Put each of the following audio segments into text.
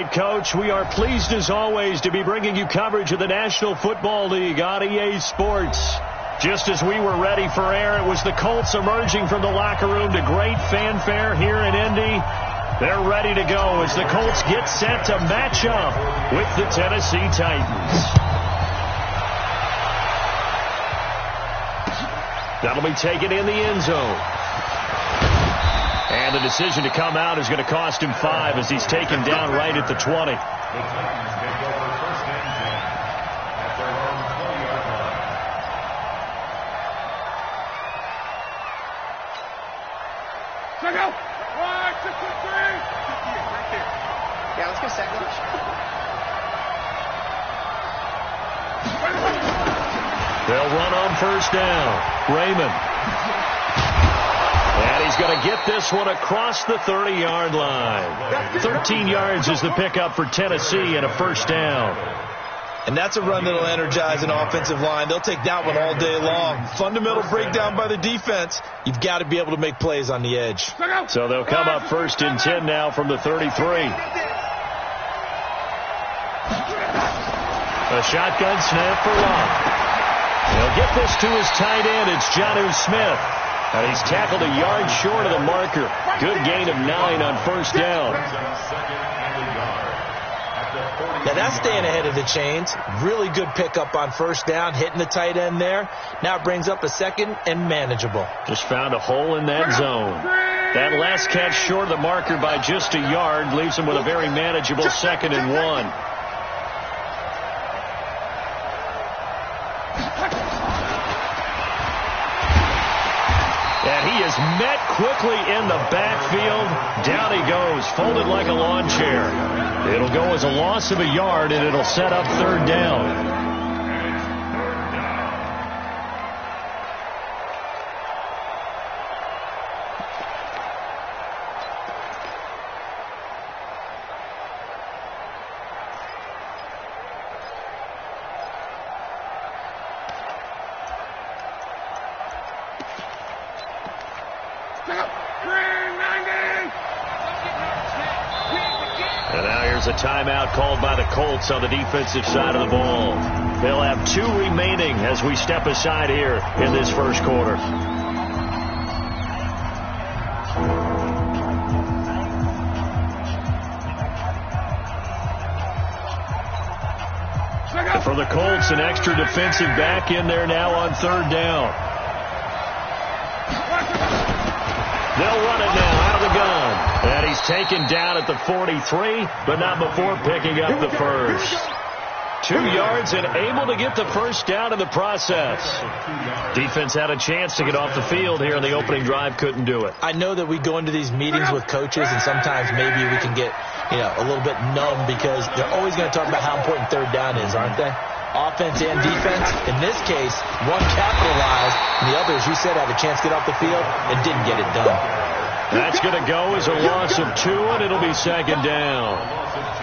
right, Coach. We are pleased, as always, to be bringing you coverage of the National Football League on EA Sports. Just as we were ready for air, it was the Colts emerging from the locker room to great fanfare here in Indy. They're ready to go as the Colts get set to match up with the Tennessee Titans. That'll be taken in the end zone. And the decision to come out is going to cost him 5 as he's taken down right at the 20. Yeah, let's go second. They'll run on first down. Raymond. And he's going to get this one across the 30-yard line. 13 yards is the pickup for Tennessee and a first down. And that's a run that'll energize an offensive line. They'll take that one all day long. Fundamental breakdown by the defense. You've got to be able to make plays on the edge. So they'll come up first and 10 now from the 33. A shotgun snap for Locke. He'll get this to his tight end. It's Jonnu Smith. And he's tackled a yard short of the marker. Good gain of 9 on first down. Yeah, that's staying ahead of the chains. Really good pickup on first down, hitting the tight end there. Now it brings up a second and manageable. Just found a hole in that zone. That last catch short of the marker by just a yard leaves him with a very manageable 2nd and 1. And he is met quickly in the backfield. Down he goes, folded like a lawn chair. It'll go as a loss of a yard, and it'll set up third down. And now here's a timeout called by the Colts on the defensive side of the ball. They'll have 2 remaining as we step aside here in this first quarter. For the Colts, an extra defensive back in there now on third down. They'll run it now out of the gun. And he's taken down at the 43, but not before picking up the first. 2 yards and able to get the first down in the process. Defense had a chance to get off the field here in the opening drive, couldn't do it. I know that we go into these meetings with coaches, and sometimes maybe we can get, a little bit numb because they're always going to talk about how important third down is, aren't they? Offense and defense. In this case, one capitalized, and the other, as you said, had a chance to get off the field and didn't get it done. That's going to go as a loss of 2, and it'll be second down.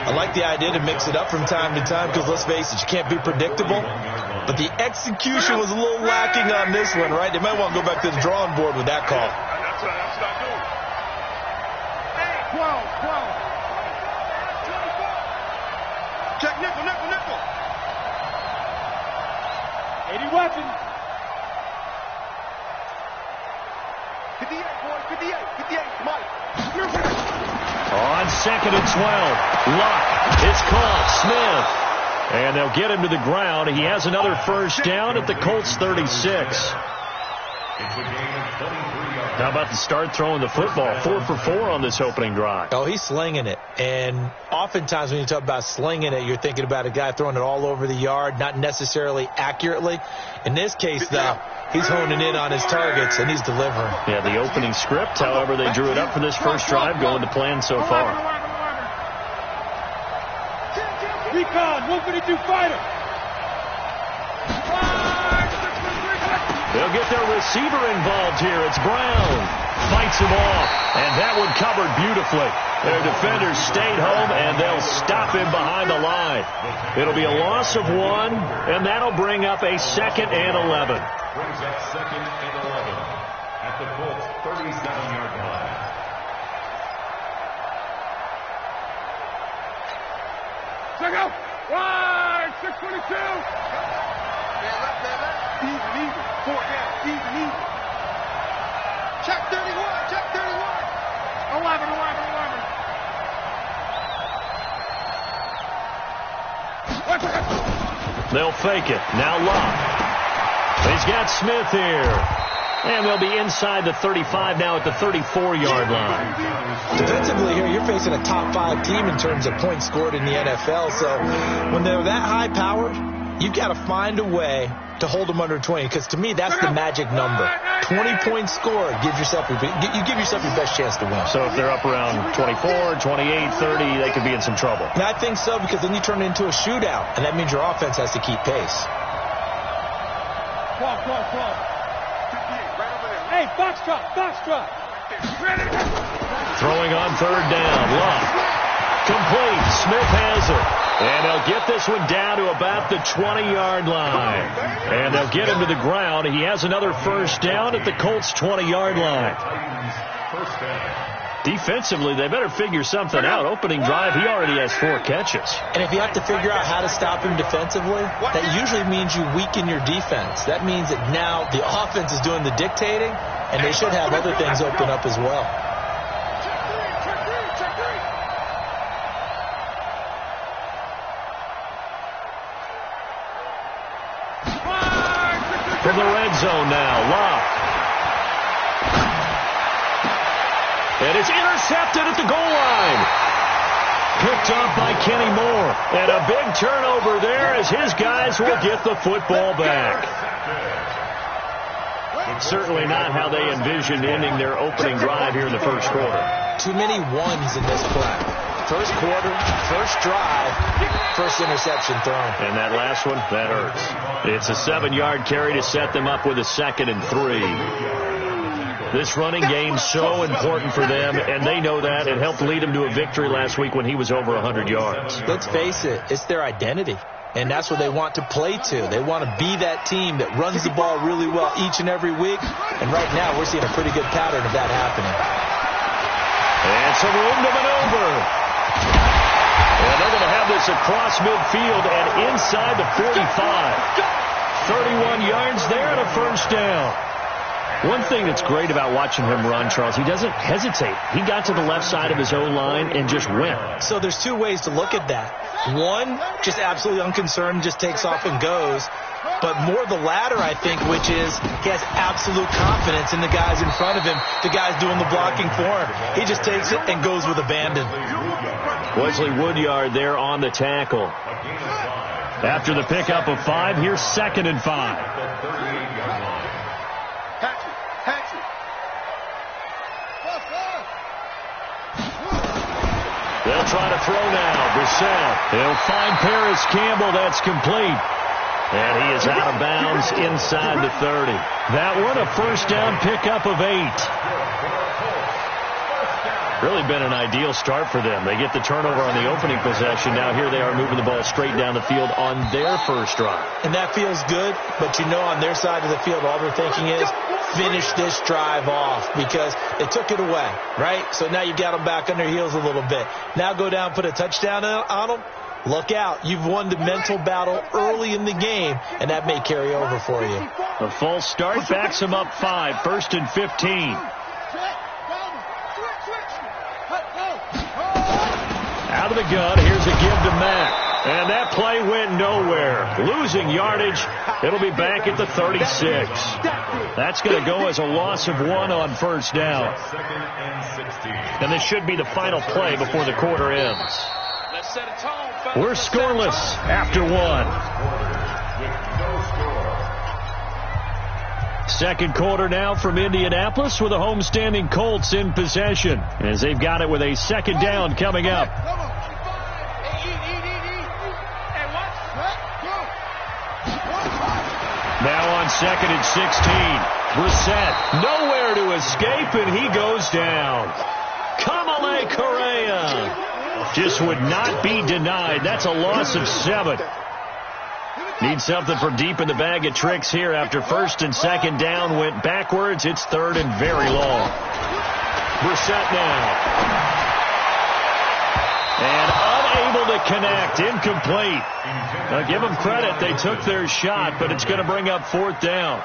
I like the idea to mix it up from time to time because, let's face it, you can't be predictable. But the execution was a little lacking on this one, right? They might want to go back to the drawing board with that call. That's not good. 12. Check nickel. 80 weapon. 58, boy. 58. Mike. On 2nd and 12. Luck is caught. Smith. And they'll get him to the ground. He has another first down at the Colts 36. How about the start throwing the football? 4 for 4 on this opening drive. Oh, he's slinging it. And oftentimes when you talk about slinging it, you're thinking about a guy throwing it all over the yard, not necessarily accurately. In this case, though, he's honing in on his targets, and he's delivering. Yeah, the opening script, however, they drew it up for this first drive, going to plan so far. Recon, 152 fighter. They'll get their receiver involved here. It's Brown. Fights him off. And that one covered beautifully. Their defenders stayed home, and they'll stop him behind the line. It'll be a loss of 1, and that'll bring up a 2nd and 11. Brings up 2nd and 11 at the Colts 37-yard line. Check out. Wide. 622. Even. 4 down. Even. Check 31. Check 31. 11. They'll fake it. Now Locke. He's got Smith here. And they'll be inside the 35 now at the 34-yard line. Defensively here, you're facing a top 5 team in terms of points scored in the NFL. So when they're that high-powered, you've got to find a way to hold them under 20. Because to me, that's the magic number. 20 points scored. You give yourself your best chance to win. So if they're up around 24, 28, 30, they could be in some trouble. And I think so, because then you turn it into a shootout. And that means your offense has to keep pace. Call. Hey, box drop. Throwing on 3rd down. Locke. Complete. Smith has it. And they'll get this one down to about the 20-yard line. And they'll get him to the ground. He has another first down at the Colts' 20-yard line. First down. Defensively, they better figure something out. Opening drive, he already has 4 catches. And if you have to figure out how to stop him defensively, that usually means you weaken your defense. That means that now the offense is doing the dictating, and they should have other things open up as well. From the red zone now, Locke. And it's intercepted at the goal line. Picked up by Kenny Moore. And a big turnover there as his guys will get the football back. Certainly not how they envisioned ending their opening drive here in the first quarter. Too many ones in this play. First quarter, first drive, first interception thrown. And that last one, that hurts. It's a 7-yard carry to set them up with a 2nd and 3. This running game's so important for them, and they know that. It helped lead them to a victory last week when he was over 100 yards. Let's face it, it's their identity, and that's what they want to play to. They want to be that team that runs the ball really well each and every week, and right now we're seeing a pretty good pattern of that happening. And some room to maneuver. And they're going to have this across midfield and inside the 45. 31 yards there and a first down. One thing that's great about watching him run, Charles, he doesn't hesitate. He got to the left side of his own line and just went. So there's 2 ways to look at that. One, just absolutely unconcerned, just takes off and goes. But more the latter, I think, which is he has absolute confidence in the guys in front of him, the guys doing the blocking for him. He just takes it and goes with abandon. Wesley Woodyard there on the tackle. After the pickup of 5, here's 2nd and 5. They'll try to throw now. Brissett. They'll find Paris Campbell. That's complete. And he is out of bounds inside the 30. That one, a first down pickup of 8. Really been an ideal start for them. They get the turnover on the opening possession. Now here they are moving the ball straight down the field on their first drive. And that feels good, but you know on their side of the field all they're thinking is finish this drive off because they took it away, right? So now you've got them back on their heels a little bit. Now go down, put a touchdown on them. Look out. You've won the mental battle early in the game, and that may carry over for you. A false start backs them up 5, 1st and 15. Out of the gun, here's a give to Mack. And that play went nowhere. Losing yardage. It'll be back at the 36. That's going to go as a loss of 1 on first down. And this should be the final play before the quarter ends. We're scoreless after 1. Second quarter now from Indianapolis with the homestanding Colts in possession as they've got it with a 2nd down coming up. Now on 2nd and 16. Brissett nowhere to escape, and he goes down. Kamale Correa just would not be denied. That's a loss of 7. Need something from deep in the bag of tricks here after 1st and 2nd down went backwards. It's 3rd and very long. Brissett now. And Unable to connect. Incomplete. Now, give them credit. They took their shot, but it's going to bring up 4th down.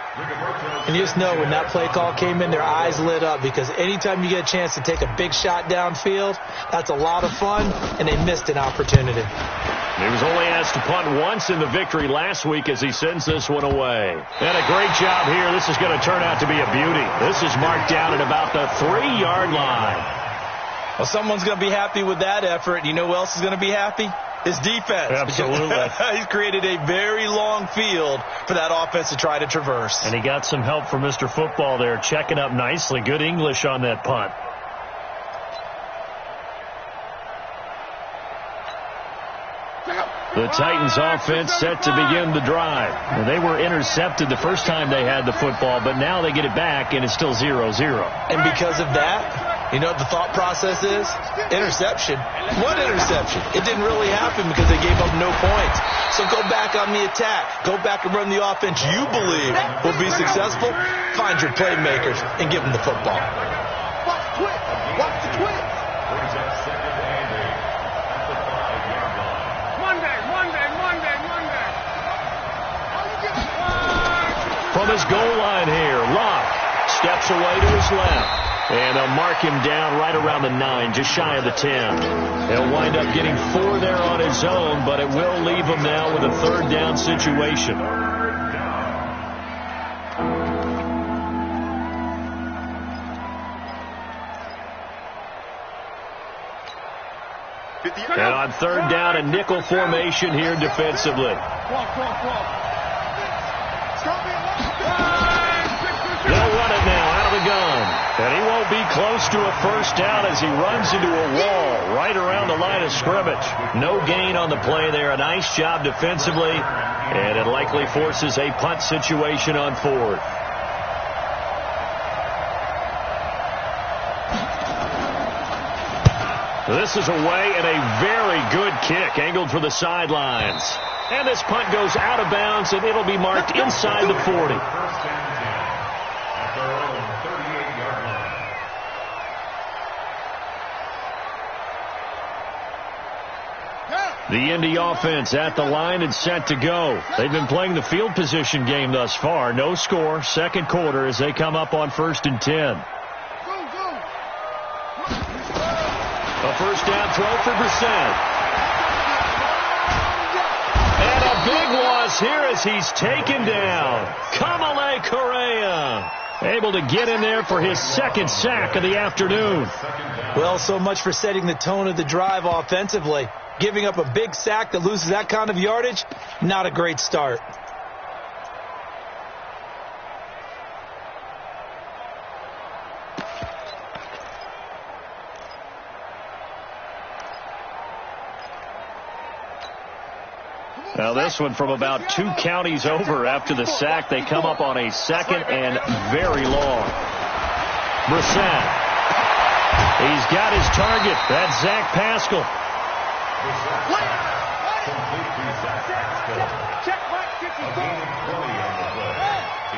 And you just know when that play call came in, their eyes lit up, because anytime you get a chance to take a big shot downfield, that's a lot of fun, and they missed an opportunity. He was only asked to punt once in the victory last week as he sends this one away. And a great job here. This is going to turn out to be a beauty. This is marked down at about the 3-yard line. Well, someone's going to be happy with that effort. You know who else is going to be happy? His defense. Absolutely. He's created a very long field for that offense to try to traverse. And he got some help from Mr. Football there, checking up nicely. Good English on that punt. The Titans offense set to begin the drive. Well, they were intercepted the first time they had the football, but now they get it back, and it's still 0-0. And because of that, you know what the thought process is? Interception. What interception? It didn't really happen because they gave up no points. So go back on the attack. Go back and run the offense you believe will be successful. Find your playmakers and give them the football. Watch the twitch. Watch the twitch. Brings up 2nd and 8 at the 5-yard line. Monday. From his goal line here, Locke steps away to his left. And they'll mark him down right around the 9, just shy of the 10. He'll wind up getting 4 there on his own, but it will leave him now with a 3rd down situation. And on 3rd down, a nickel formation here defensively. They'll run it now out of the gun. And he won't be close to a 1st down as he runs into a wall right around the line of scrimmage. No gain on the play there. A nice job defensively. And it likely forces a punt situation on 4th. This is away and a very good kick angled for the sidelines. And this punt goes out of bounds, and it'll be marked inside the 40. At their own 38-yard line. The Indy offense at the line and set to go. They've been playing the field position game thus far. No score, 2nd quarter as they come up on 1st and 10. A 1st down throw for Brissett. And a big loss here as he's taken down. Kamale Correa able to get in there for his 2nd sack of the afternoon. Well, so much for setting the tone of the drive offensively. Giving up a big sack that loses that kind of yardage, not a great start. Now this one from about 2 counties over after the sack. They come up on a 2nd and very long. Brissett. He's got his target. That's Zach Pascal. Complete to Zach Pascal. A gain of 20 on the play.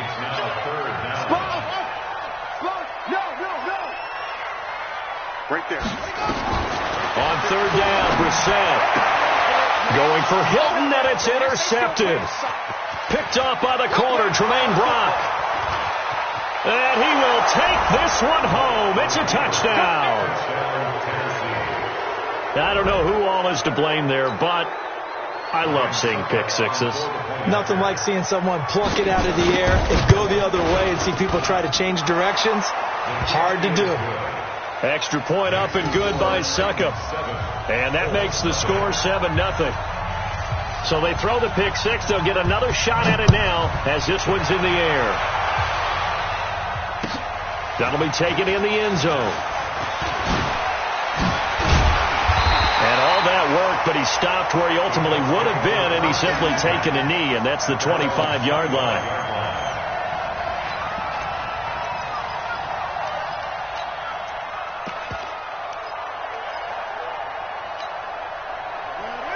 It's now 3rd down. No. Right there. On 3rd down, Brissett. Going for Hilton, and it's intercepted. Picked off by the corner, Tremaine Brock. And he will take this one home. It's a touchdown. I don't know who all is to blame there, but I love seeing pick sixes. Nothing like seeing someone pluck it out of the air and go the other way and see people try to change directions. Hard to do. Extra point up and good by Succop. And that makes the score 7-0. So they throw the pick six. They'll get another shot at it now as this one's in the air. That'll be taken in the end zone. And all that work, but he stopped where he ultimately would have been, and he's simply taken a knee, and that's the 25-yard line.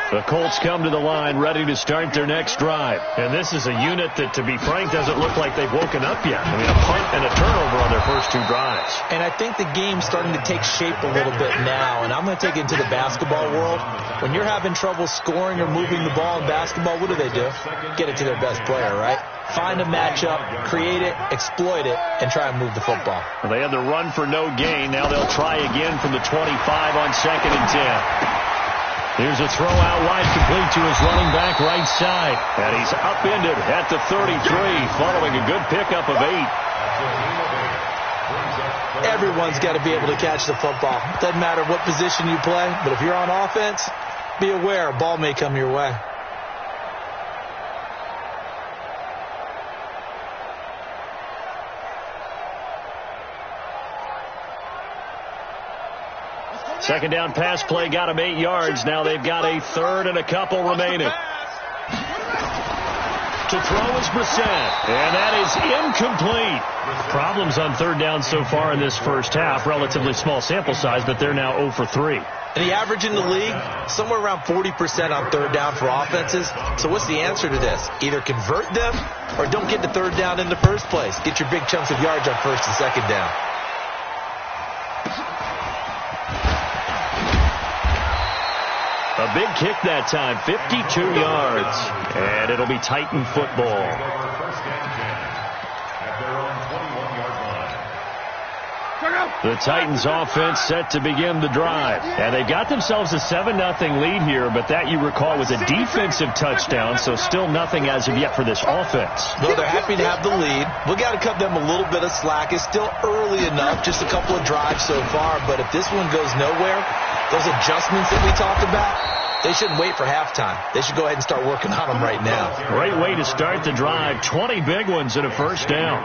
The Colts come to the line ready to start their next drive. And this is a unit that, to be frank, doesn't look like they've woken up yet. I mean, a punt and a turnover on their first 2 drives. And I think the game's starting to take shape a little bit now. And I'm going to take it into the basketball world. When you're having trouble scoring or moving the ball in basketball, what do? Get it to their best player, right? Find a matchup, create it, exploit it, and try and move the football. Well, they had the run for no gain. Now they'll try again from the 25 on 2nd and 10. Here's a throw out wide, complete to his running back right side. And he's upended at the 33, following a good pickup of 8. Everyone's got to be able to catch the football. It doesn't matter what position you play, but if you're on offense, be aware a ball may come your way. Second down pass play got him 8 yards. Now they've got a 3rd and a couple remaining. To throw is Brissett, and that is incomplete. Problems on 3rd down so far in this first half. Relatively small sample size, but they're now 0 for 3. And the average in the league, somewhere around 40% on 3rd down for offenses. So what's the answer to this? Either convert them or don't get to 3rd down in the first place. Get your big chunks of yards on 1st and 2nd down. A big kick that time, 52 yards. And it'll be Titan football. The Titans offense set to begin the drive. And they got themselves a 7-0 lead here, but that, you recall, was a defensive touchdown, so still nothing as of yet for this offense. No, they're happy to have the lead. We got to cut them a little bit of slack. It's still early enough, just a couple of drives so far, but if this one goes nowhere, those adjustments that we talked about, they shouldn't wait for halftime. They should go ahead and start working on them right now. Great way to start the drive. 20 big ones and a 1st down.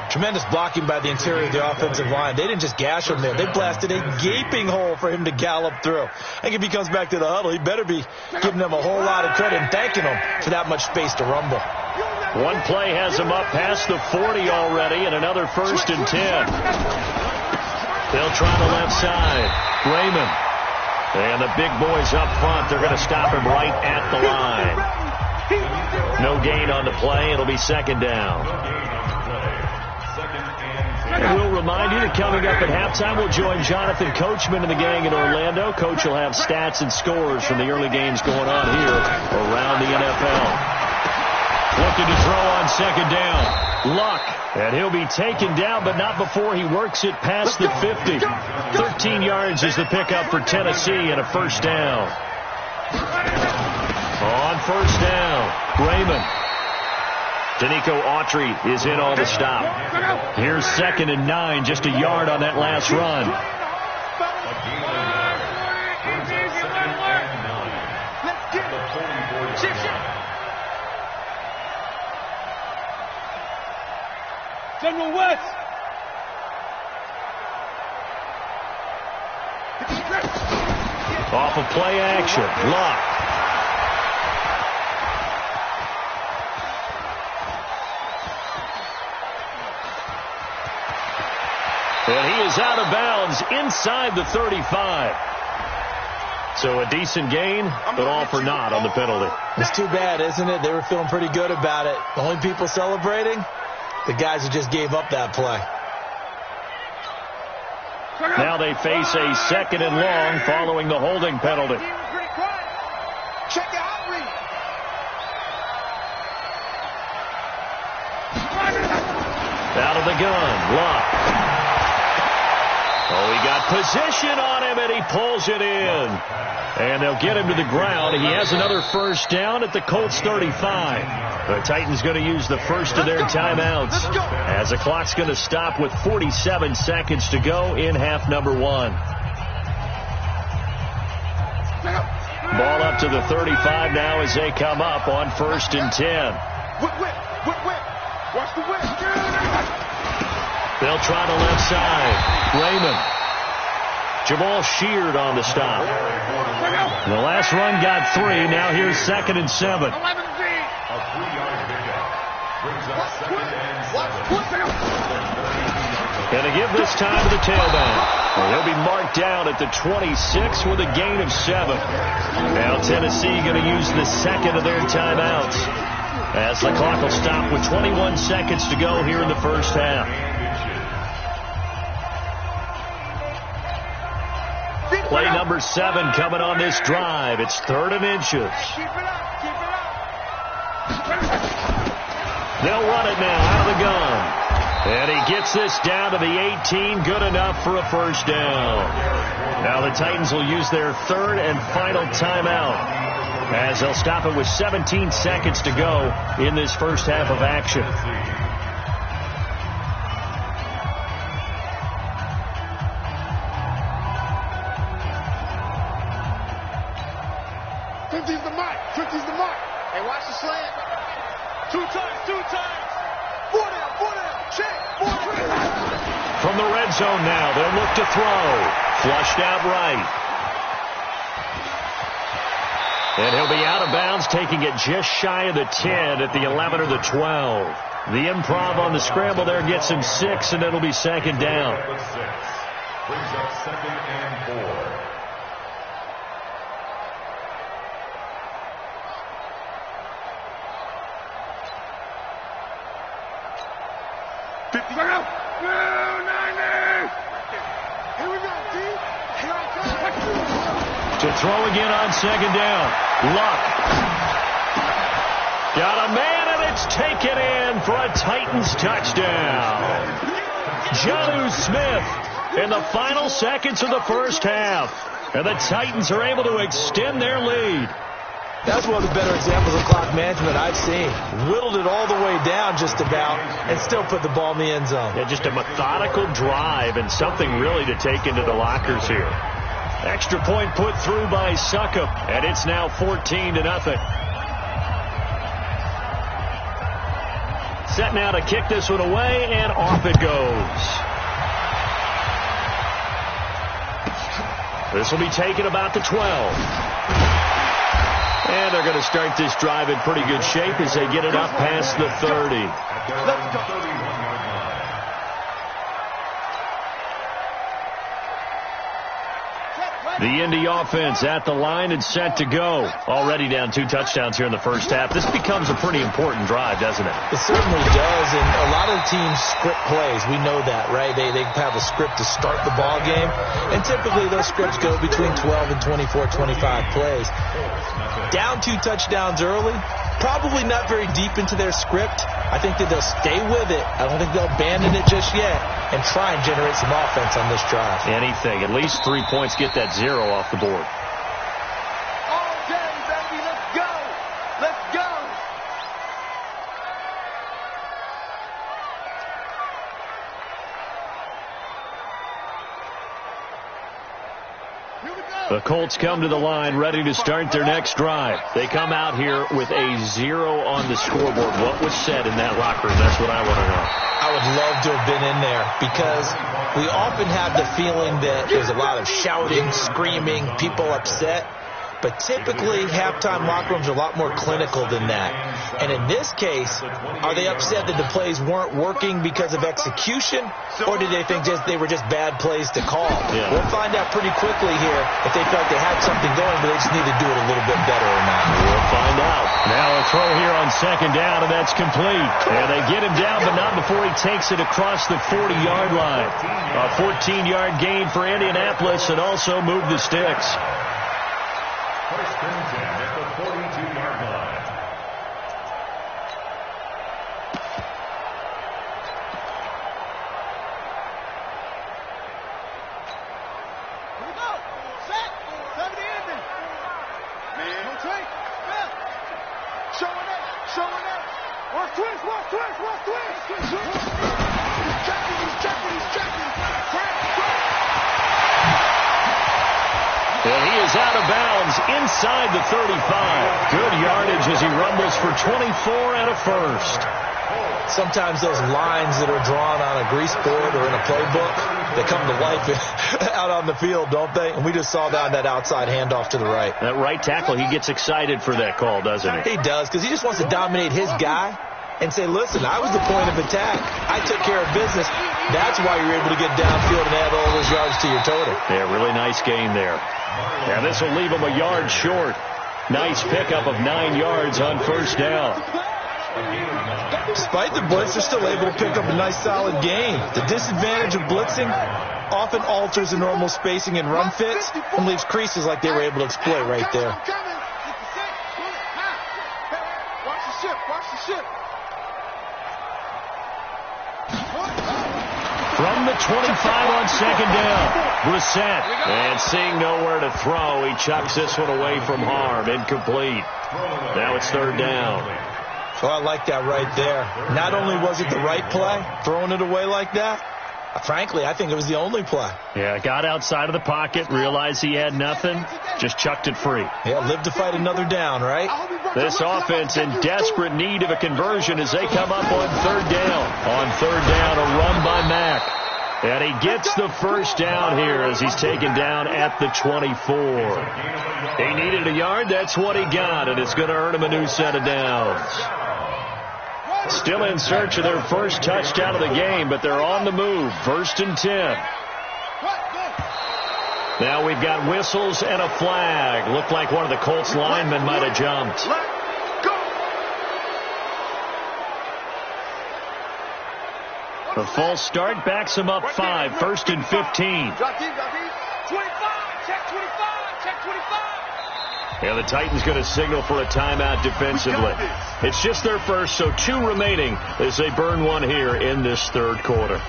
Tremendous blocking by the interior of the offensive line. They didn't just gash him there. They blasted a gaping hole for him to gallop through. I think if he comes back to the huddle, he better be giving them a whole lot of credit and thanking them for that much space to rumble. One play has him up past the 40 already, and another 1st and 10. They'll try the left side. Raymond. And the big boys up front, they're going to stop him right at the line. No gain on the play. It'll be 2nd down. And we'll remind you that coming up at halftime, we'll join Jonathan Coachman and the gang in Orlando. Coach will have stats and scores from the early games going on here around the NFL. Looking to throw on 2nd down. Luck. And he'll be taken down, but not before he works it past the 50. 13 yards is the pickup for Tennessee and a 1st down. On 1st down, Raymond. Danico Autry is in on the stop. Here's 2nd and 9, just a yard on that last run. General West. Off of play action. Luck. And he is out of bounds inside the 35. So a decent gain, but all for naught on the penalty. It's too bad, isn't it? They were feeling pretty good about it. The only people celebrating, the guys who just gave up that play. Now they face a 2nd and long following the holding penalty. Check out Reed. Out of the gun, Luck. Oh, he got position on him, and he pulls it in. And they'll get him to the ground. He has another 1st down at the Colts 35. The Titans going to use the first of their timeouts, as the clock's going to stop with 47 seconds to go in half number 1. Ball up to the 35 now as they come up on 1st and 10. Whip. Watch the whip. They'll try the left side. Raymond. Jamal Sheard on the stop. The last run got 3. Now here's 2nd and 7. And to give this time to the tailback. Well, he'll be marked down at the 26 with a gain of 7. Now Tennessee going to use the second of their timeouts, as the clock will stop with 21 seconds to go here in the first half. Play number 7 coming on this drive. It's 3rd and inches. They'll run it now out of the gun. And he gets this down to the 18. Good enough for a first down. Now the Titans will use their 3rd and final timeout, as they'll stop it with 17 seconds to go in this first half of action. Fifty's the mark. Hey, watch the slant. 2 times. 4 down. Check. 4 3. From the red zone now, they'll look to throw. Flushed out right. And he'll be out of bounds, taking it just shy of the 10 at the 11 or the 12. The improv on the scramble there gets him 6, and it'll be 2nd down. Brings up 2nd and 4. To throw again on 2nd down. Luck. Got a man, and it's taken in for a Titans touchdown. Jonnu Smith in the final seconds of the first half. And the Titans are able to extend their lead. That's one of the better examples of clock management I've seen. Whittled it all the way down just about and still put the ball in the end zone. Yeah, just a methodical drive and something really to take into the lockers here. Extra point put through by Succop, and it's now 14-0. Set now to kick this one away, and off it goes. This will be taken about the 12. And they're going to start this drive in pretty good shape as they get it up past the 30. Let's go. The Indy offense at the line and set to go. Already down 2 touchdowns here in the first half. This becomes a pretty important drive, doesn't it? It certainly does, and a lot of the teams script plays. We know that, right? They have a script to start the ball game, and typically those scripts go between 12 and 24, 25 plays. Down 2 touchdowns early, probably not very deep into their script. I think that they'll stay with it. I don't think they'll abandon it just yet and try and generate some offense on this drive. Anything. At least 3 points, get that 0 off the board. All day, baby. Let's go. Let's go. Here we go. The Colts come to the line ready to start their next drive. They come out here with a 0 on the scoreboard. What was said in that locker room? That's what I want to know. I would love to have been in there because we often have the feeling that there's a lot of shouting, screaming, people upset. But typically, halftime locker rooms are a lot more clinical than that. And in this case, are they upset that the plays weren't working because of execution? Or did they think they were just bad plays to call? Yeah. We'll find out pretty quickly here if they felt they had something going, but they just need to do it a little bit better or not. We'll find out. Now a throw here on 2nd down, and that's complete. And they get him down, but not before he takes it across the 40-yard line. A 14-yard gain for Indianapolis, and also moved the sticks. First and 10 at the 42-yard line. Here we go. Set. 70 ending. Man, no take. Showing up. Watch twist. He's checking. And he is out of bounds inside the 35. Good yardage as he rumbles for 24 and a first. Sometimes those lines that are drawn on a grease board or in a playbook, they come to life out on the field, don't they? And we just saw that outside handoff to the right. That right tackle, he gets excited for that call, doesn't he? He does, because he just wants to dominate his guy. and say, listen, I was the point of attack. I took care of business. That's why you're able to get downfield and add all those yards to your total. Yeah, really nice gain there. And this will leave him a yard short. Nice pickup of 9 yards on first down. Despite the blitz, they're still able to pick up a nice solid gain. The disadvantage of blitzing often alters the normal spacing and run fits and leaves creases like they were able to exploit right there. Watch the ship. Watch the ship. From the 25 on second down, Brissett. And seeing nowhere to throw, he chucks this one away from harm. Incomplete. Now it's third down. So I like that right there. Not only was it the right play, throwing it away like that, frankly, I think it was the only play. Yeah, got outside of the pocket, realized he had nothing, just chucked it free. Yeah, live to fight another down, right? This offense in desperate need of a conversion as they come up on third down. On third down, a run by Mack. And he gets the first down here as he's taken down at the 24. He needed a yard. That's what he got, and it's going to earn him a new set of downs. Still in search of their first touchdown of the game, but they're on the move. 1st and 10. Now we've got whistles and a flag. Looked like one of the Colts linemen might have jumped. The false start backs him up 5. 1st and 15. 25. Check 25. Check 25. Yeah, the Titans going to signal for a timeout defensively. It's just their first, so 2 remaining as they burn one here in this third quarter.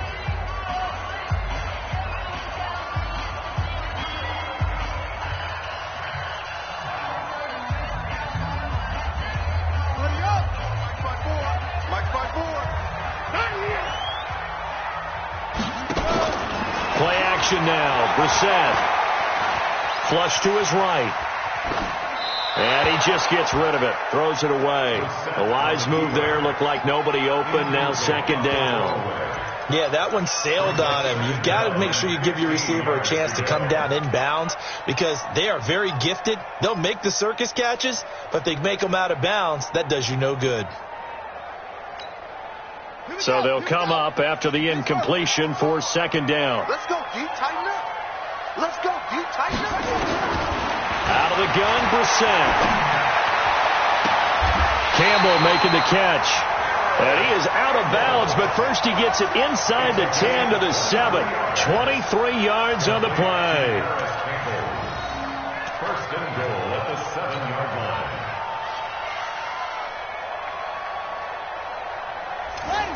Play action now. Brissett. Flush to his right. And he just gets rid of it. Throws it away. A wise move there. Looked like nobody open. Now second down. Yeah, that one sailed on him. You've got to make sure you give your receiver a chance to come down inbounds because they are very gifted. They'll make the circus catches, but they make them out of bounds. That does you no good. So they'll come up after the incompletion for second down. Let's go, D. Tighten up. Let's go, D. Tighten up. Out of the gun, Brissett. Campbell making the catch. And he is out of bounds, but first he gets it inside the 10 to the 7. 23 yards on the play. 1st and goal at the 7-yard line.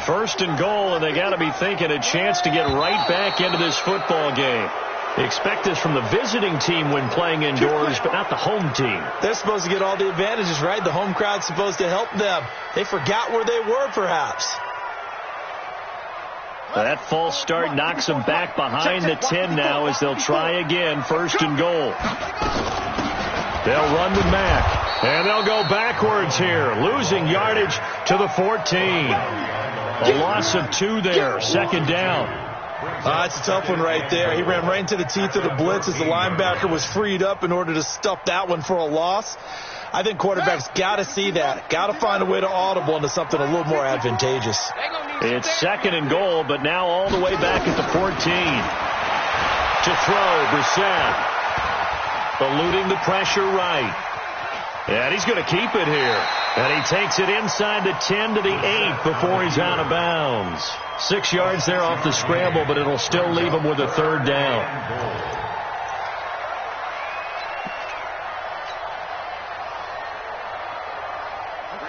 1st and goal, and they got to be thinking a chance to get right back into this football game. They expect this from the visiting team when playing indoors, but not the home team. They're supposed to get all the advantages, right? The home crowd's supposed to help them. They forgot where they were, perhaps. That false start knocks them back behind the 10 now as they'll try again. 1st and goal. They'll run with Mack. And they'll go backwards here, losing yardage to the 14. A loss of 2 there. Second down. It's a tough one right there. He ran right into the teeth of the blitz as the linebacker was freed up in order to stuff that one for a loss. I think quarterbacks got to see that. Got to find a way to audible into something a little more advantageous. It's 2nd and goal, but now all the way back at the 14. To throw, Brissett. Eluding the pressure right. And he's going to keep it here. And he takes it inside the 10 to the 8 before he's out of bounds. 6 yards there off the scramble, but it'll still leave him with a third down.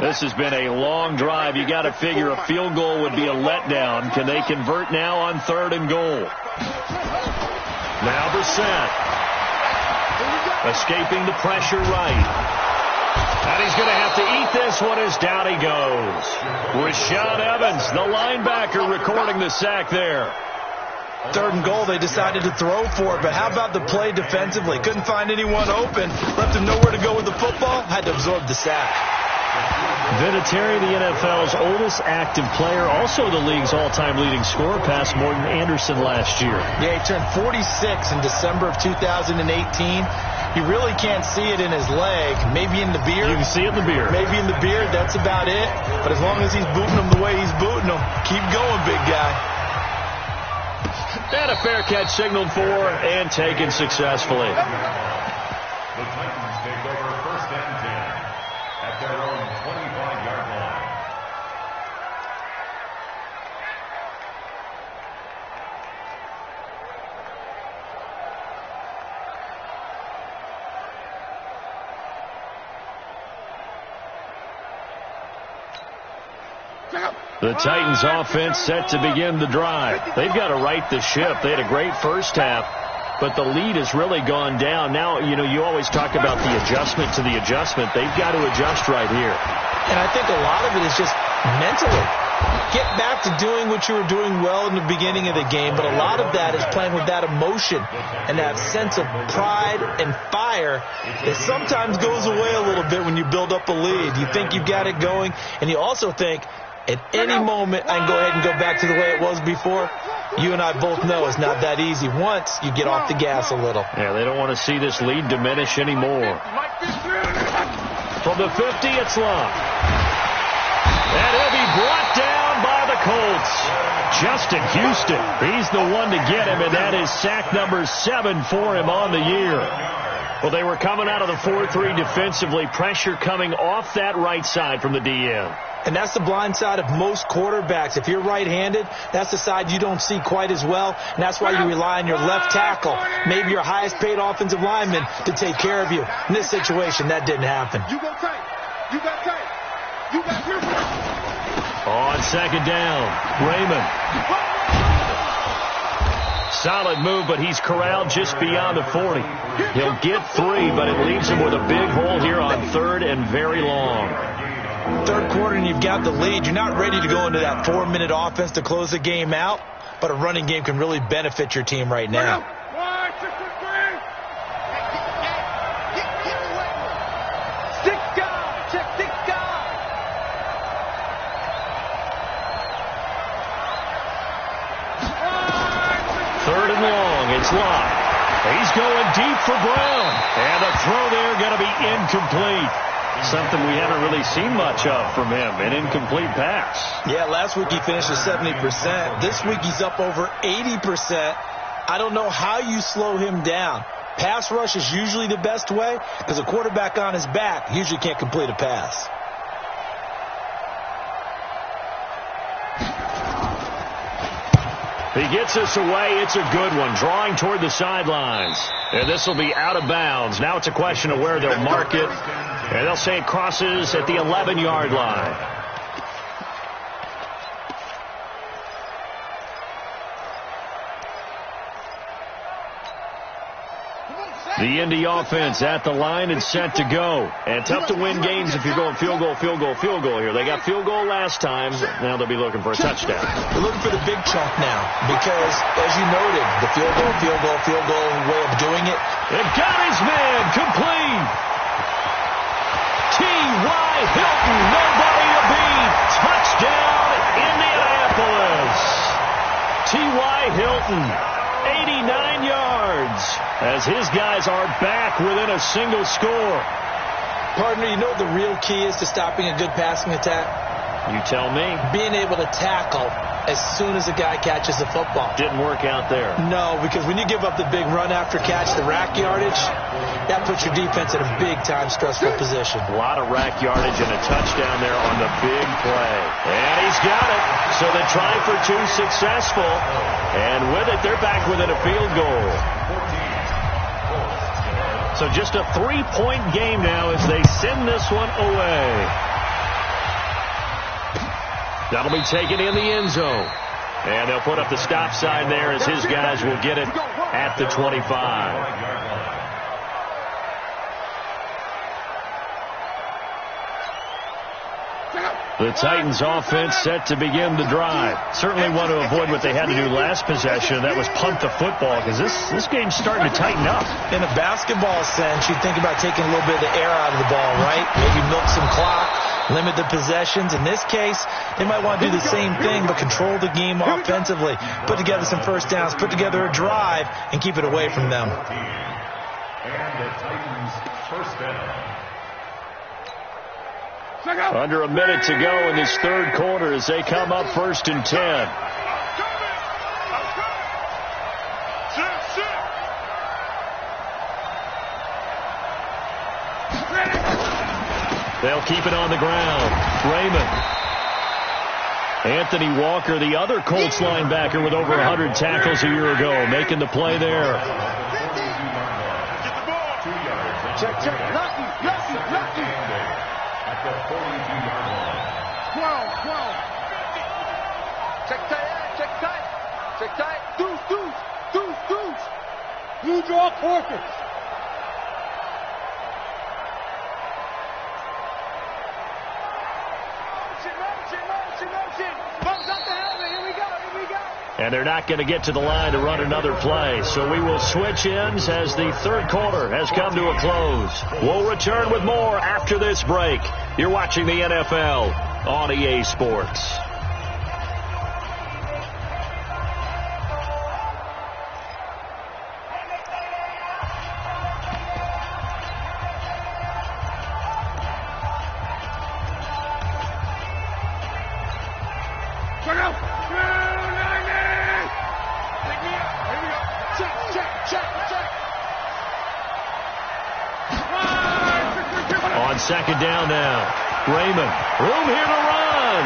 This has been a long drive. You got to figure a field goal would be a letdown. Can they convert now on 3rd and goal? Now Brissett. Escaping the pressure right. And he's going to have to eat this one as down he goes. Rashaan Evans, the linebacker, recording the sack there. 3rd and goal, they decided to throw for it, but how about the play defensively? Couldn't find anyone open, left him nowhere to go with the football, had to absorb the sack. Vinatieri, the NFL's oldest active player, also the league's all-time leading scorer, passed Morton Anderson last year. Yeah, he turned 46 in December of 2018. You really can't see it in his leg. Maybe in the beard. You can see it in the beard. Maybe in the beard. That's about it. But as long as he's booting him the way he's booting him, keep going, big guy. And a fair catch signaled for and taken successfully. The Titans take over 1st and 10 at their own 25-yard line. The Titans offense set to begin the drive. They've got to right the ship. They had a great first half, but the lead has really gone down. Now, you always talk about the adjustment to the adjustment. They've got to adjust right here. And I think a lot of it is just mentally. Get back to doing what you were doing well in the beginning of the game, but a lot of that is playing with that emotion and that sense of pride and fire that sometimes goes away a little bit when you build up a lead. You think you've got it going, and you also think, at any moment, I can go ahead and go back to the way it was before. You and I both know it's not that easy once you get off the gas a little. Yeah, they don't want to see this lead diminish anymore. From the 50, it's Love. And he'll be brought down by the Colts. Justin Houston, he's the one to get him, and that is sack number 7 for him on the year. Well, they were coming out of the 4-3 defensively. Pressure coming off that right side from the DM. And that's the blind side of most quarterbacks. If you're right-handed, that's the side you don't see quite as well. And that's why you rely on your left tackle, maybe your highest-paid offensive lineman, to take care of you. In this situation, that didn't happen. You go tight. You got tight. You got here. On second down, Raymond. Solid move, but he's corralled just beyond the 40. He'll get 3, but it leaves him with a big hole here on 3rd and very long. Third quarter and you've got the lead. You're not ready to go into that 4-minute offense to close the game out, but a running game can really benefit your team right now. Stick guy. Check stick guy. Third and long, it's Locke. He's going deep for Brown. And the throw there going to be incomplete. Something we haven't really seen much of from him, an incomplete pass. Yeah, last week he finished at 70%. This week he's up over 80%. I don't know how you slow him down. Pass rush is usually the best way because a quarterback on his back usually can't complete a pass. He gets us away. It's a good one. Drawing toward the sidelines. And this will be out of bounds. Now it's a question of where they'll mark it. And they'll say it crosses at the 11-yard line. The Indy offense at the line and set to go. And tough to win games if you're going field goal here. They got field goal last time. Now they'll be looking for a touchdown. They're looking for the big chunk now because, as you noted, the field goal way of doing it. It got his man complete. T.Y. Hilton, nobody to beat. Touchdown, Indianapolis. T.Y. Hilton, 89 yards, as his guys are back within a single score. Partner, you know what the real key is to stopping a good passing attack? You tell me. Being able to tackle as soon as a guy catches the football. Didn't work out there. No, because when you give up the big run after catch, the rack yardage, that puts your defense in a big-time stressful position. A lot of rack yardage and a touchdown there on the big play. And he's got it. So they try for 2 successful. And with it, they're back within a field goal. So just a 3-point game now as they send this one away. That'll be taken in the end zone. And they'll put up the stop sign there as his guys will get it at the 25. The Titans offense set to begin the drive. Certainly want to avoid what they had to do last possession. That was punt the football because this game's starting to tighten up. In a basketball sense, you'd think about taking a little bit of the air out of the ball, right? Maybe milk some clock, limit the possessions. In this case, they might want to do the same thing but control the game offensively. Put together some first downs, put together a drive, and keep it away from them. And the Titans first down. Under a minute to go in this third quarter as they come up 1st and 10. They'll keep it on the ground. Raymond. Anthony Walker, the other Colts linebacker with over 100 tackles a year ago, making the play there. Check. Lucky. At the 42-yard line. 12. Check tight. Deuce. You draw quarters. And they're not going to get to the line to run another play. So we will switch ends as the third quarter has come to a close. We'll return with more after this break. You're watching the NFL on EA Sports. On second down now. Raymond. Room here to run.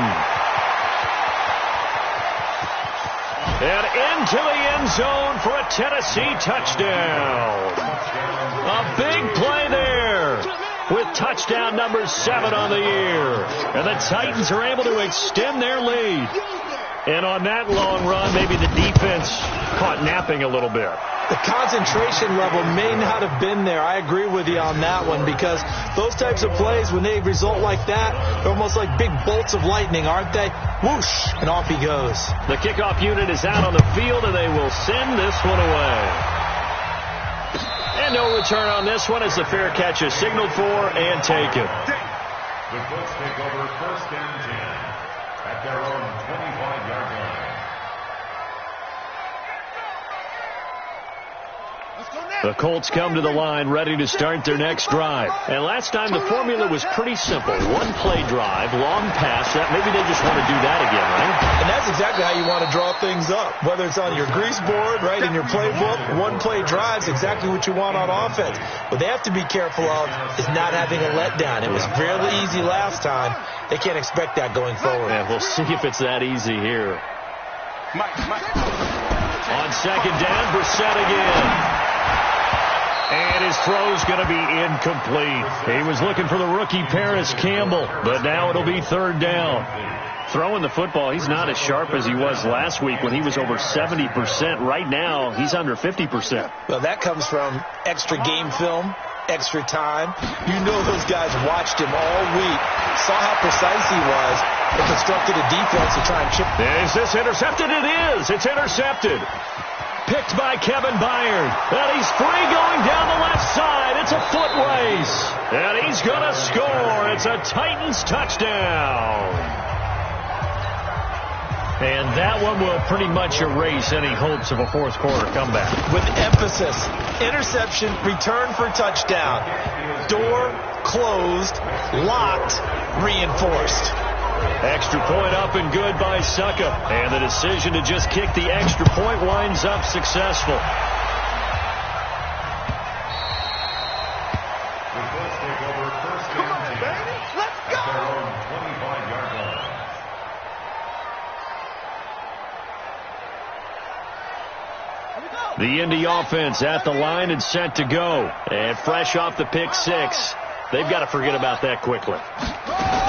And into the end zone for a Tennessee touchdown. A big play there with touchdown number 7 on the year. And the Titans are able to extend their lead. And on that long run, maybe the defense caught napping a little bit. The concentration level may not have been there. I agree with you on that one, because those types of plays, when they result like that, they're almost like big bolts of lightning, aren't they? Whoosh, and off he goes. The kickoff unit is out on the field, and they will send this one away. And no return on this one as the fair catch is signaled for and taken. The Colts take over 1st and 10 at their own 25-yard line. The Colts come to the line ready to start their next drive. And last time the formula was pretty simple. One play drive, long pass. Maybe they just want to do that again, right? And that's exactly how you want to draw things up. Whether it's on your grease board, right, in your playbook, one play drive's exactly what you want on offense. What they have to be careful of is not having a letdown. It was fairly easy last time. They can't expect that going forward. Yeah, we'll see if it's that easy here. On second down, Brissett again. And his throw's going to be incomplete. He was looking for the rookie Paris Campbell, but now it'll be 3rd down. Throwing the football, he's not as sharp as he was last week when he was over 70%. Right now, he's under 50%. Well, that comes from extra game film, extra time. You know those guys watched him all week, saw how precise he was, and constructed a defense to try and chip. Is this intercepted? It is. It's intercepted. Picked by Kevin Byard. And he's free going down the left side. It's a foot race. And he's going to score. It's a Titans touchdown. And that one will pretty much erase any hopes of a fourth quarter comeback. With emphasis, interception, return for touchdown. Door closed, locked, reinforced. Extra point up and good by Succa. And the decision to just kick the extra point winds up successful. The Colts take over 1st and 10 at their own 25-yard line. The Indy offense at the line and set to go. And fresh off the pick 6. They've got to forget about that quickly.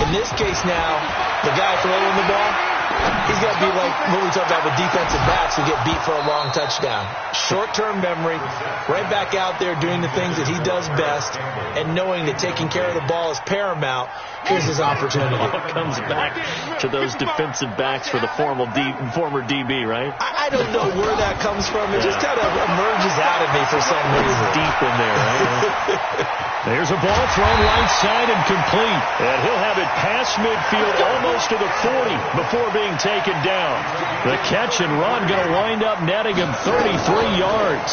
In this case now, the guy throwing the ball, he's got to be like what we talked about with defensive backs who get beat for a long touchdown. Short-term memory, right back out there doing the things that he does best, and knowing that taking care of the ball is paramount. Here's his opportunity. It all comes back to those defensive backs for the former DB, right? I don't know where that comes from. It just kind of emerges out of me for some reason. Deep in there, right? There's a ball thrown right side and complete. And he'll have it past midfield almost to the 40 before being taken down. The catch and run going to wind up netting him 33 yards.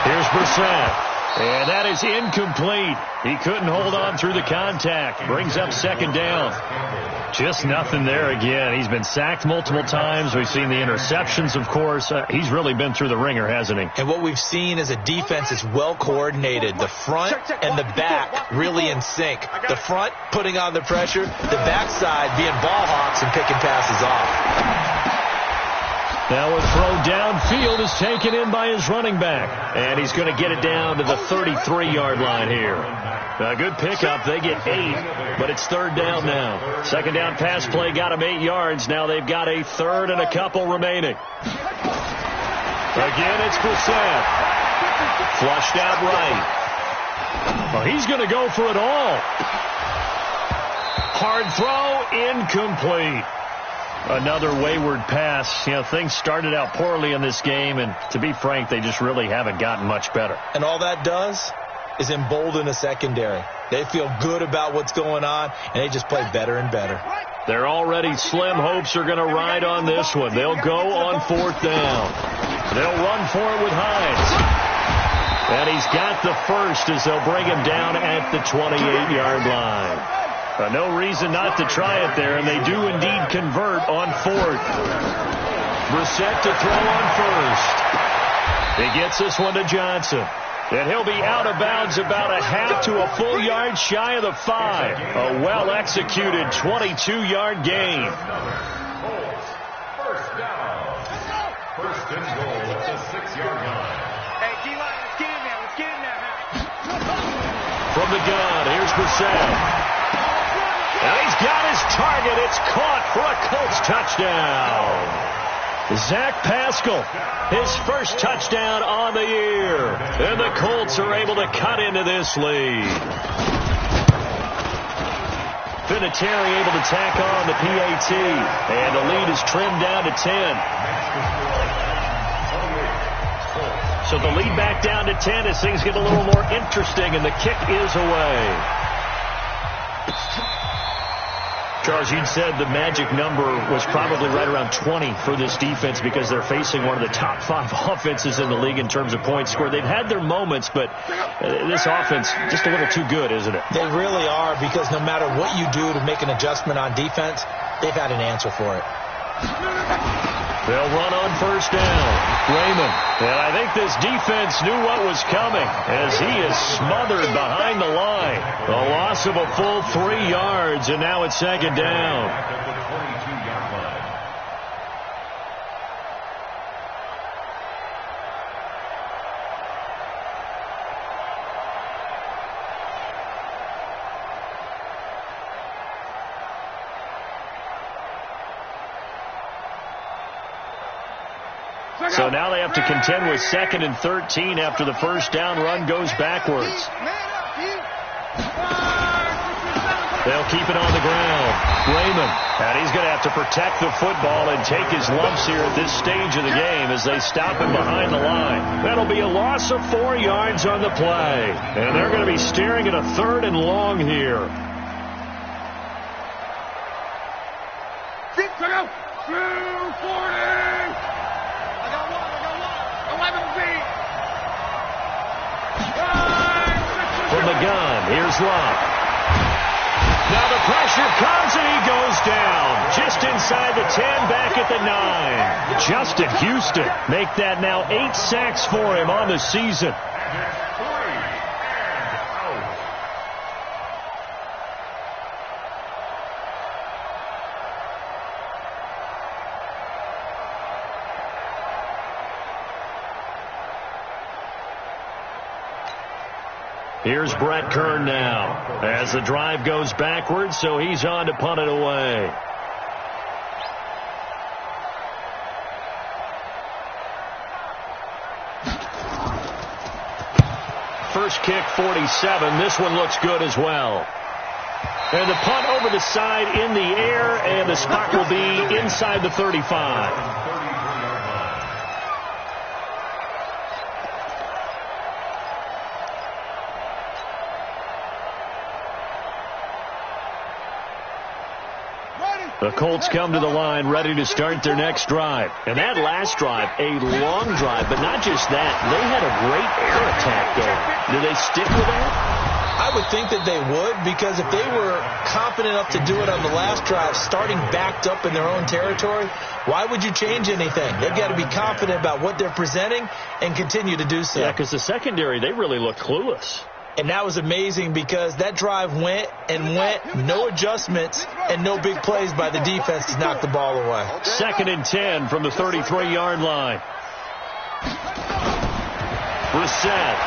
Here's Brissett. And that is incomplete. He couldn't hold on through the contact. Brings up second down. Just nothing there again. He's been sacked multiple times. We've seen the interceptions, of course. He's really been through the ringer, hasn't he? And what we've seen is a defense that's well coordinated. The front and the back really in sync. The front putting on the pressure. The backside being ball hawks and picking passes off. Now a throw downfield is taken in by his running back. And he's going to get it down to the 33-yard line here. A good pickup. They get 8, but it's third down now. Second down pass play got him 8 yards. Now they've got a third and a couple remaining. Again, it's Brissett. Flushed out right. Well, he's going to go for it all. Hard throw, incomplete. Another wayward pass. You know, things started out poorly in this game, and to be frank, they just really haven't gotten much better. And all that does is embolden the secondary. They feel good about what's going on, and they just play better and better. They're already slim hopes are going to ride on this one. They'll go on fourth down. They'll run for it with Hines. And he's got the first as they'll bring him down at the 28-yard line. No reason not to try it there, and they do indeed convert on fourth. Brissett to throw on first. He gets this one to Johnson. And he'll be out of bounds about a half to a full yard shy of the 5. A well-executed 22-yard gain. First down. First and goal at the 6-yard line. Hey, D-line, let's get in there. Let's get in there now. From the gun, here's Brissett. And he's got his target. It's caught for a Colts touchdown. Zach Pascal, his first touchdown on the year. And the Colts are able to cut into this lead. Vinatieri able to tack on the PAT. And the lead is trimmed down to 10. So the lead back down to 10 as things get a little more interesting, and the kick is away. Charles, you'd said the magic number was probably right around 20 for this defense because they're facing one of the top 5 offenses in the league in terms of points scored. They've had their moments, but this offense just a little too good, isn't it? They really are, because no matter what you do to make an adjustment on defense, they've had an answer for it. They'll run on first down. Raymond. And I think this defense knew what was coming as he is smothered behind the line. A loss of a full 3 yards, and now it's second down. At the 22-yard line. So now they have to contend with 2nd and 13 after the first down run goes backwards. They'll keep it on the ground. Raymond. And he's going to have to protect the football and take his lumps here at this stage of the game as they stop him behind the line. That'll be a loss of 4 yards on the play. And they're going to be staring at a 3rd and long here. From the gun, here's Love. Now the pressure comes and he goes down. Just inside the 10, back at the 9. Justin Houston make that now 8 sacks for him on the season. Here's Brett Kern now as the drive goes backwards, so he's on to punt it away. First kick, 47. This one looks good as well. And the punt over the side in the air, and the spot will be inside the 35. The Colts come to the line ready to start their next drive. And that last drive, a long drive, but not just that. They had a great air attack going. Do they stick with that? I would think that they would, because if they were confident enough to do it on the last drive, starting backed up in their own territory, why would you change anything? They've got to be confident about what they're presenting and continue to do so. Yeah, because the secondary, they really look clueless. And that was amazing because that drive went and went, no adjustments and no big plays by the defense to knock the ball away. 2nd and 10 from the 33-yard line. Brissett.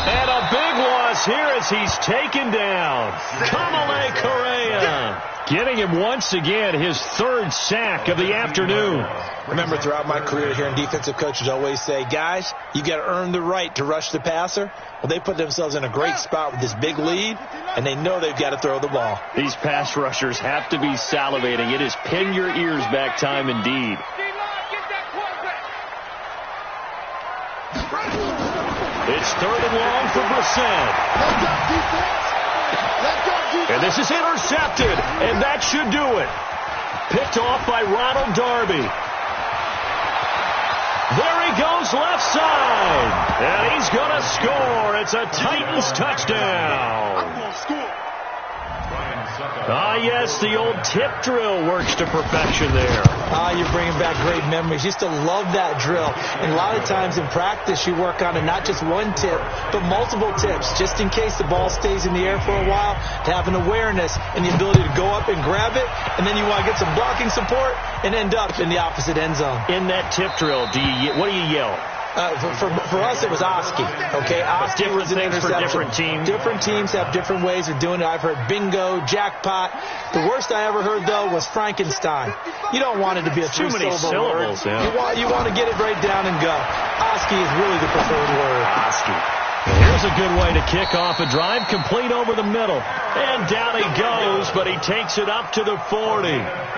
And a big loss here as he's taken down. Kamalei Correa getting him once again his 3rd sack of the afternoon. Remember, throughout my career here in defensive coaches always say, guys, you got to earn the right to rush the passer. Well, they put themselves in a great spot with this big lead, and they know they've got to throw the ball. These pass rushers have to be salivating. It is pin your ears back time indeed. It's 3rd and long for Brissett. And this is intercepted, and that should do it. Picked off by Ronald Darby. There he goes left side. And he's going to score. It's a Titans touchdown. I'm going to score. Ah, yes, the old tip drill works to perfection there. Ah, you're bringing back great memories. Used to love that drill. And a lot of times in practice, you work on it, not just one tip, but multiple tips, just in case the ball stays in the air for a while, to have an awareness and the ability to go up and grab it, and then you want to get some blocking support and end up in the opposite end zone. In that tip drill, what do you yell? For us, it was Oski. Okay, Oski was an interception. For different teams. Different teams have different ways of doing it. I've heard bingo, jackpot. The worst I ever heard, though, was Frankenstein. You don't want it to be a too many syllables. Yeah. You want to get it right down and go. Oski is really the preferred word. Oski. Here's a good way to kick off a drive, complete over the middle. And down he goes, but he takes it up to the 40.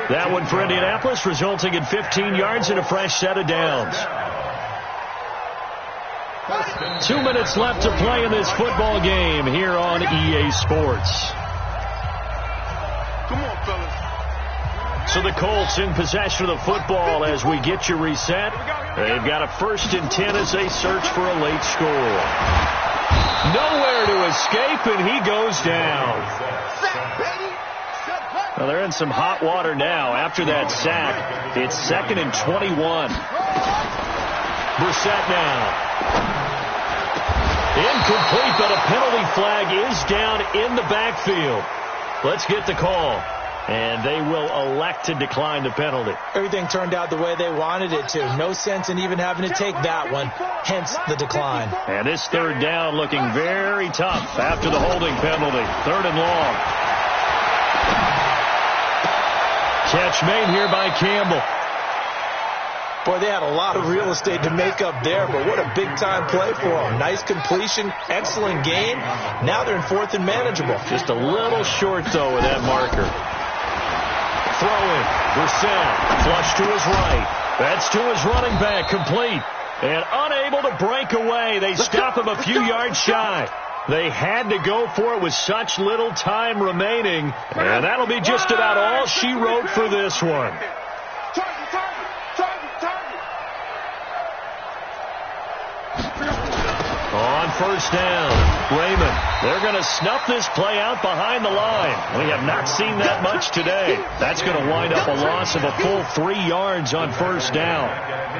That one for Indianapolis, resulting in 15 yards and a fresh set of downs. 2 minutes left to play in this football game here on EA Sports. Come on, fellas. So the Colts in possession of the football as we get you reset. They've got a 1st and 10 as they search for a late score. Nowhere to escape, and he goes down. Well, they're in some hot water now after that sack. It's 2nd and 21. Brissett now. Incomplete, but a penalty flag is down in the backfield. Let's get the call. And they will elect to decline the penalty. Everything turned out the way they wanted it to. No sense in even having to take that one, hence the decline. And this 3rd down looking very tough after the holding penalty. 3rd and long. Catch made here by Campbell. Boy, they had a lot of real estate to make up there, but what a big-time play for them. Nice completion, excellent game. Now they're in 4th and manageable. Just a little short, though, with that marker. Throw in. Brissett. Flush to his right. That's to his running back. Complete. And unable to break away. They stop him a few yards shy. They had to go for it with such little time remaining. And that'll be just about all she wrote for this one. On 1st down, Raymond. They're going to snuff this play out behind the line. We have not seen that much today. That's going to wind up a loss of a full 3 yards on 1st down.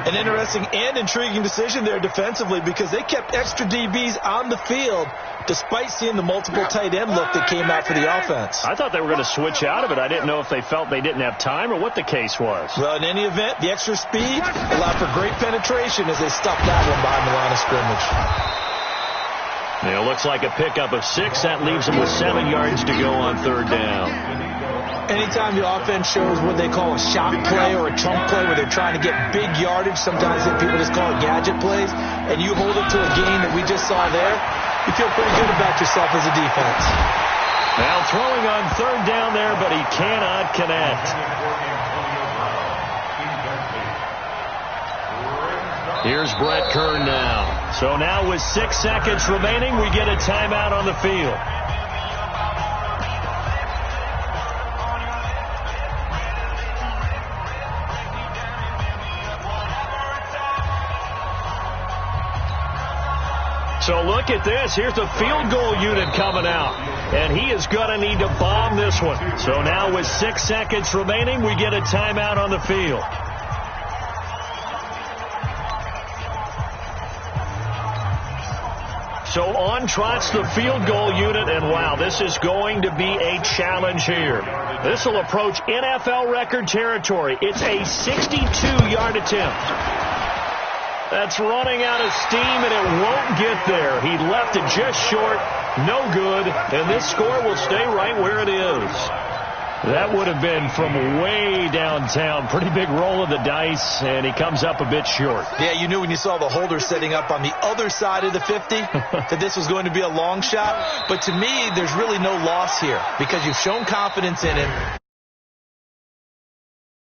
An interesting and intriguing decision there defensively because they kept extra DBs on the field despite seeing the multiple tight end look that came out for the offense. I thought they were going to switch out of it. I didn't know if they felt they didn't have time or what the case was. Well, in any event, the extra speed allowed for great penetration as they stuffed that one behind the line of scrimmage. It looks like a pickup of 6. That leaves them with 7 yards to go on 3rd down. Anytime the offense shows what they call a shock play or a chunk play where they're trying to get big yardage, sometimes people just call it gadget plays, and you hold it to a gain that we just saw there, you feel pretty good about yourself as a defense. Now throwing on 3rd down there, but he cannot connect. Here's Brett Kern now. So now with 6 seconds remaining, we get a timeout on the field. So look at this. Here's the field goal unit coming out. And he is going to need to bomb this one. So now with 6 seconds remaining, we get a timeout on the field. So on trots the field goal unit, and wow, this is going to be a challenge here. This will approach NFL record territory. It's a 62-yard attempt. That's running out of steam, and it won't get there. He left it just short, no good, and this score will stay right where it is. That would have been from way downtown. Pretty big roll of the dice, and he comes up a bit short. Yeah, you knew when you saw the holder setting up on the other side of the 50 that this was going to be a long shot. But to me, there's really no loss here because you've shown confidence in him.